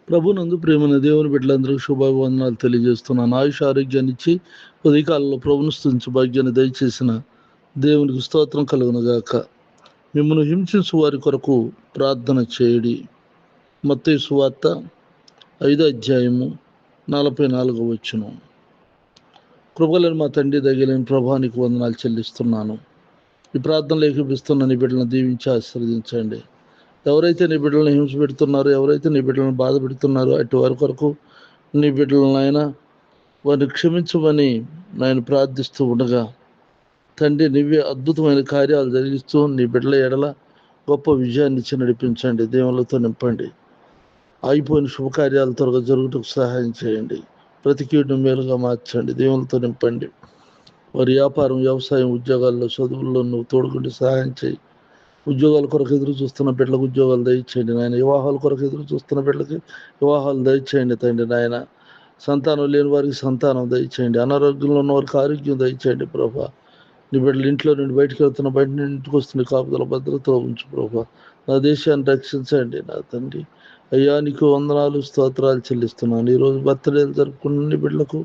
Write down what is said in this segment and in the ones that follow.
ప్రభునందు ప్రేమైన దేవుని బిడ్డలందరికీ శుభాభివందనాలు తెలియజేస్తున్నాను. ఆయుష ఆరోగ్యాన్ని ఇచ్చి ఉదయకాలంలో ప్రభును స్తుతించు భాగ్యాన్ని దయచేసిన దేవునికి స్తోత్రం కలుగునుగాక. మిమ్మల్ని హింసించు వారి కొరకు ప్రార్థన చేయడి. మత్తయి సువార్త 5వ అధ్యాయము 44వ వచనం. కృపలను మా తండ్రి దగ్గరైన ప్రభానికి వందనాలు చెల్లిస్తున్నాను. ఈ ప్రార్థనలు ఏకీపిస్తున్న నీ బిడ్డలను దీవించి ఆశీర్వదించండి. ఎవరైతే నీ బిడ్డలను హింస పెడుతున్నారో, ఎవరైతే నీ బిడ్డలను బాధ పెడుతున్నారో అటు వారి కొరకు నీ బిడ్డలను ఆయన వారిని క్షమించమని నేను ప్రార్థిస్తూ ఉండగా, తండ్రి నీవే అద్భుతమైన కార్యాలు జరిగిస్తూ నీ బిడ్డల ఎడల గొప్ప విజయాన్ని ఇచ్చి నడిపించండి. దేవుళ్ళతో నింపండి. ఆగిపోయిన శుభకార్యాలు త్వరగా జరుగుటకు సహాయం చేయండి. ప్రతి కీడును మేలుగా మార్చండి. దేవుళ్ళతో నింపండి. వారి వ్యాపారం, వ్యవసాయం, ఉద్యోగాల్లో, చదువుల్లో నువ్వు తోడుకుండి సహాయం చేయి. ఉద్యోగాల కొరకు ఎదురు చూస్తున్న బిడ్డలకు ఉద్యోగాలు దయచేయండి నాయన. వివాహాల కొరకు ఎదురు చూస్తున్న బిడ్డలకి వివాహాలు దయచేయండి తండ్రి నాయన. సంతానం లేని వారికి సంతానం దయచేయండి. అనారోగ్యంలో ఉన్న వారికి ఆరోగ్యం దయచేయండి ప్రభా. నీ బిడ్డలు ఇంట్లో నుండి బయటకు వెళ్తున్న, బయట నుండి ఇంటికి వస్తున్న కాపుదల భద్రతలో ఉంచు ప్రభా. నా దేశాన్ని రక్షించండి నా తండ్రి. అయ్యా నీకు వందనాలు స్తోత్రాలు చెల్లిస్తున్నాను. ఈరోజు బర్త్డేలు జరుపుకున్న నీ బిడ్డలకు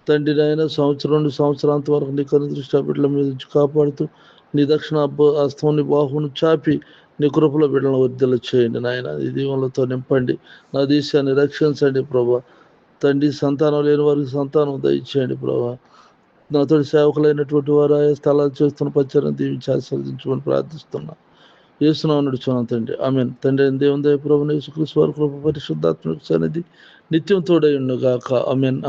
తండ్రి నాయన సంవత్సరం నుండి సంవత్సరాంత వరకు నీ కను దృష్టి ఆ బిడ్డల మీద నుంచి కాపాడుతూ నీ దక్షిణ హస్తం నీ బాహువును చాపి నీ కృపలో బిడ్డలను వర్ధల చేయండి నాయన. ఈ దీవులతో నింపండి. నా దేశాన్ని రక్షించండి ప్రభా. తండ్రి సంతానం లేని వారికి సంతానం దయచేయండి ప్రభా. నాతోటి సేవకులైనటువంటి వారు ఆయా స్థలాలు చేస్తున్న పచ్చని దీవించి ఆశీర్వదించమని ప్రార్థిస్తున్నా. యేసునామమున నడుచున్నాను తండ్రి. ఆమేన్. తండ్రి అయిన దేవుని దయ, ప్రభువైన యేసుక్రీస్తు వారి కృప, పరిశుద్ధాత్మ సన్నిధి నిత్యం తోడై ఉండుగాక. ఆమేన్.